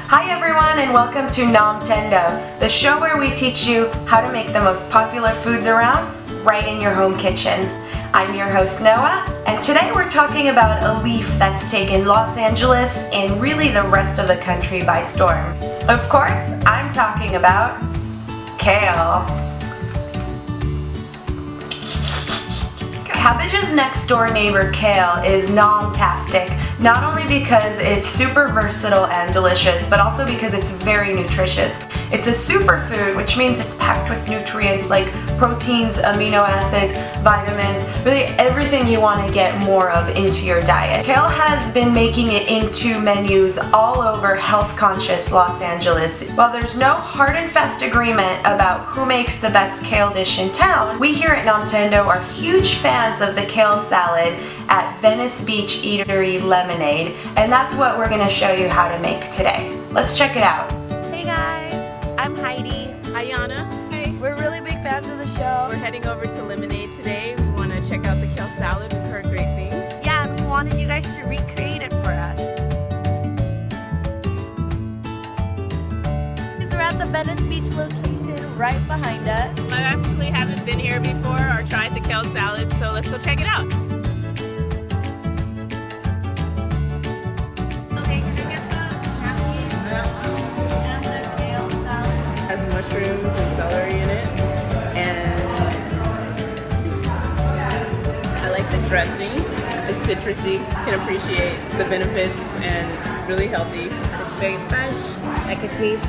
Hi everyone and welcome to Nomtendo, the show where we teach you how to make the most popular foods around right in your home kitchen. I'm your host Noah, and today we're talking about a leaf that's taken Los Angeles and really the rest of the country by storm. Of course, I'm talking about kale. Cabbage's next door neighbor kale is nom-tastic, not only because it's super versatile and delicious, but also because it's very nutritious. It's a superfood, which means it's packed with nutrients like proteins, amino acids, vitamins, really everything you want to get more of into your diet. Kale has been making it into menus all over health-conscious Los Angeles. While there's no hard and fast agreement about who makes the best kale dish in town, we here at Nomtendo are huge fans of the kale salad at Venice Beach Eatery Lemonade, and that's what we're going to show you how to make today. Let's check it out. Hey guys, I'm Heidi. Hi Yana. Hey. We're really big fans of the show. We're heading over to Lemonade today. We want to check out the kale salad. We've heard great things. Yeah, and we wanted you guys to recreate it for us. We're at the Venice Beach location right behind us. I actually haven't been here before or tried the kale salad, so let's go check it out. Okay, can I get the napkins and the kale salad? It has mushrooms and celery in it, and I like the dressing. It's citrusy. You can appreciate the benefits, and it's really healthy. It's very fresh. I could taste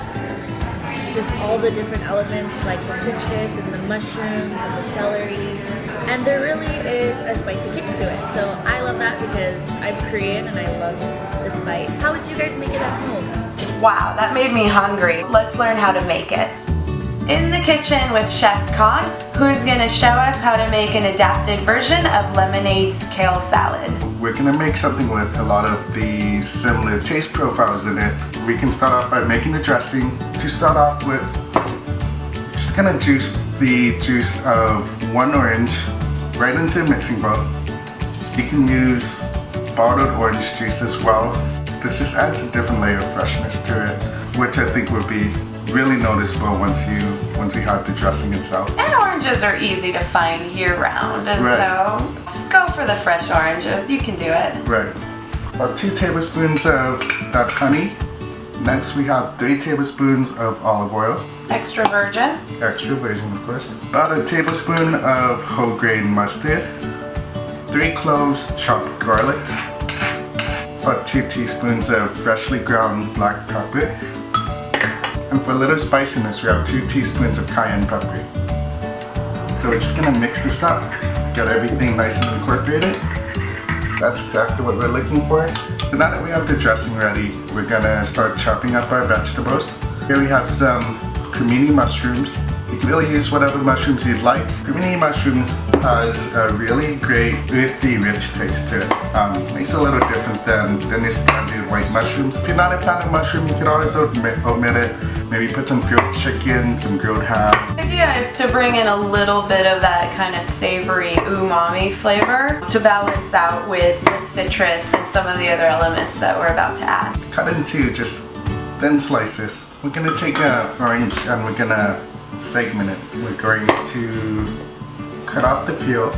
just all the different elements like the citrus and the mushrooms and the celery, and there really is a spicy kick to it, so I love that because I'm Korean and I love the spice. How would you guys make it at home? Wow, that made me hungry. Let's learn how to make it. In the kitchen with Chef Khan, who's going to show us how to make an adapted version of Lemonade's kale salad. We're going to make something with a lot of the similar taste profiles in it. We can start off by making the dressing. To start off with, just going to juice the juice of one orange right into a mixing bowl. You can use bottled orange juice as well. This just adds a different layer of freshness to it, which I think would be really noticeable once you have the dressing itself. And oranges are easy to find year-round, and so go for the fresh oranges. You can do it. Right. About 2 tablespoons of that honey. Next we have 3 tablespoons of olive oil. Extra virgin. Extra virgin, of course. About 1 tablespoon of whole grain mustard. 3 cloves chopped garlic. About 2 teaspoons of freshly ground black pepper. And for a little spiciness, we have 2 teaspoons of cayenne pepper. So we're just gonna mix this up, get everything nice and incorporated. That's exactly what we're looking for. So now that we have the dressing ready, we're gonna start chopping up our vegetables. Here we have some cremini mushrooms. You can really use whatever mushrooms you'd like. Cremini mushrooms has a really great earthy, rich taste to it. Makes it a little different than your standard white mushrooms. If you're not a fan of mushroom, you can always omit it. Maybe put some grilled chicken, some grilled ham. The idea is to bring in a little bit of that kind of savory umami flavor to balance out with the citrus and some of the other elements that we're about to add. Cut into just thin slices. We're gonna take an orange and we're gonna segment it. We're going to cut out the peel.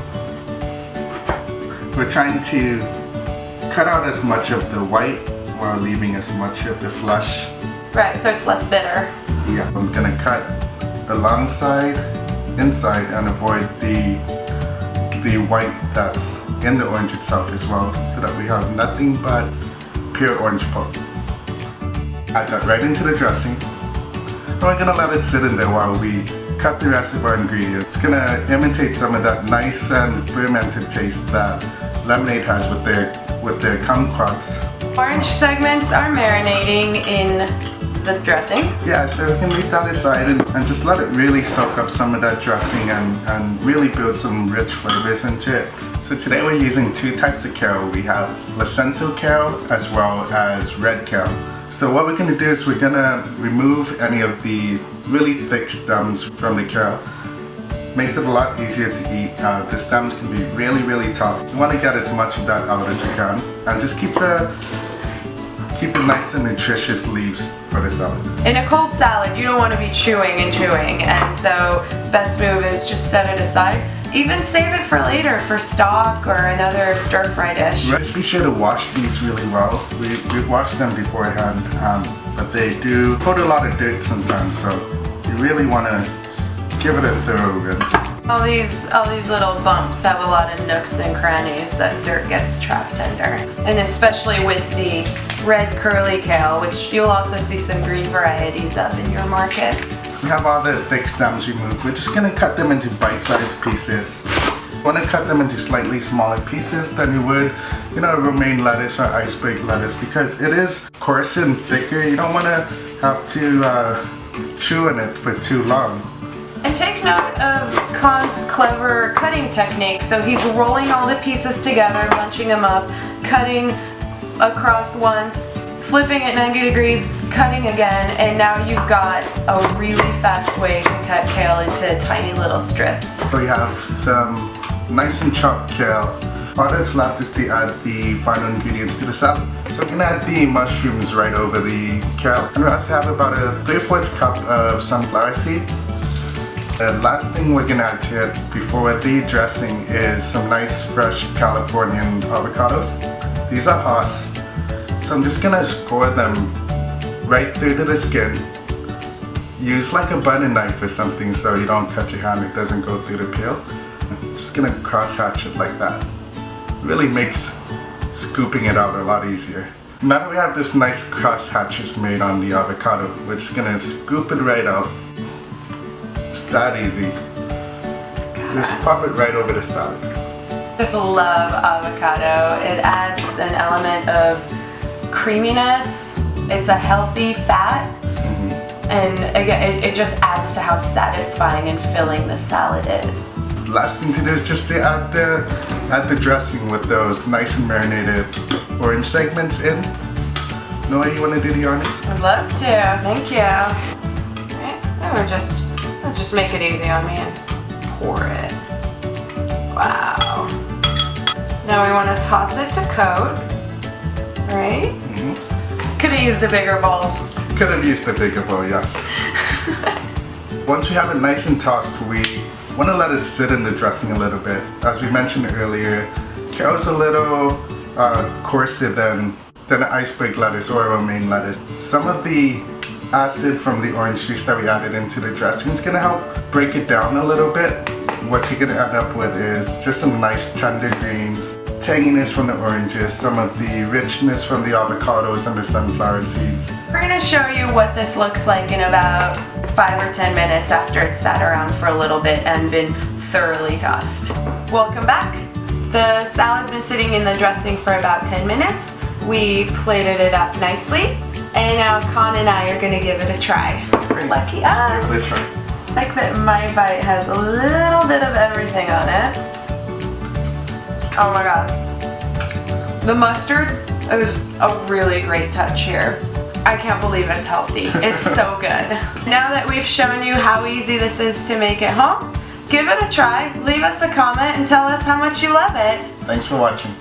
We're trying to cut out as much of the white while leaving as much of the flesh. Right, so it's less bitter. Yeah, I'm gonna cut alongside, inside, and avoid the white that's in the orange itself as well, so that we have nothing but pure orange pulp. Add that right into the dressing. And we're gonna let it sit in there while we cut the rest of our ingredients. It's gonna imitate some of that nice and fermented taste that lemonade has with their kumquats. Orange segments are marinating in the dressing. Yeah, so we can leave that aside and just let it really soak up some of that dressing and really build some rich flavors into it. So today we're using 2 types of kale. We have placenta kale as well as red kale. So what we're going to do is we're going to remove any of the really thick stems from the kale. Makes it a lot easier to eat. The stems can be really, really tough. We want to get as much of that out as we can, and just keep keep it nice and nutritious leaves for the salad. In a cold salad, you don't want to be chewing and chewing, and so best move is just set it aside. Even save it for later for stock or another stir-fry dish. Just be sure to wash these really well. We've washed them beforehand, but they do put a lot of dirt sometimes, so you really want to give it a thorough rinse. All these little bumps have a lot of nooks and crannies that dirt gets trapped under. And especially with the red curly kale, which you'll also see some green varieties of in your market. We have all the thick stems removed. We're just gonna cut them into bite-sized pieces. You wanna cut them into slightly smaller pieces than you would, romaine lettuce or iceberg lettuce, because it is coarser and thicker. You don't wanna have to chew on it for too long. And take note of Khan's clever cutting technique. So he's rolling all the pieces together, bunching them up, cutting across once, flipping at 90 degrees, cutting again, and now you've got a really fast way to cut kale into tiny little strips. So we have some nice and chopped kale. All that's left is to add the final ingredients to the salad. So we're gonna add the mushrooms right over the kale. And we also have about a 3/4 cup of sunflower seeds. The last thing we're gonna add to it before the dressing is some nice fresh Californian avocados. These are Hass. So I'm just gonna score them right through to the skin. Use like a butter knife or something so you don't cut your hand, it doesn't go through the peel. Just gonna cross hatch it like that. Really makes scooping it out a lot easier. Now that we have this nice cross hatches made on the avocado, we're just gonna scoop it right out. It's that easy. Just pop it right over the salad. Just love avocado. It adds an element of creaminess. It's a healthy fat, and again, it just adds to how satisfying and filling the salad is. The last thing to do is just to add the dressing with those nice and marinated orange segments in. Know what you want to do the honors? I'd love to. Thank you. Right. Let's just make it easy on me and pour it. Wow. Now we want to toss it to coat. Right? Could have used a bigger bowl. Could have used a bigger bowl, yes. Once we have it nice and tossed, we want to let it sit in the dressing a little bit. As we mentioned earlier, kale is a little coarser than an iceberg lettuce or a romaine lettuce. Some of the acid from the orange juice that we added into the dressing is going to help break it down a little bit. What you're going to end up with is just some nice tender greens, tanginess from the oranges, some of the richness from the avocados and the sunflower seeds. We're going to show you what this looks like in about 5 or 10 minutes after it's sat around for a little bit and been thoroughly tossed. Welcome back. The salad's been sitting in the dressing for about 10 minutes. We plated it up nicely, and now Khan and I are going to give it a try. Great. Lucky us. Let's try. I like that my bite has a little bit of everything on it. Oh my god. The mustard is a really great touch here. I can't believe it's healthy. It's so good. Now that we've shown you how easy this is to make at home, give it a try, leave us a comment, and tell us how much you love it. Thanks for watching.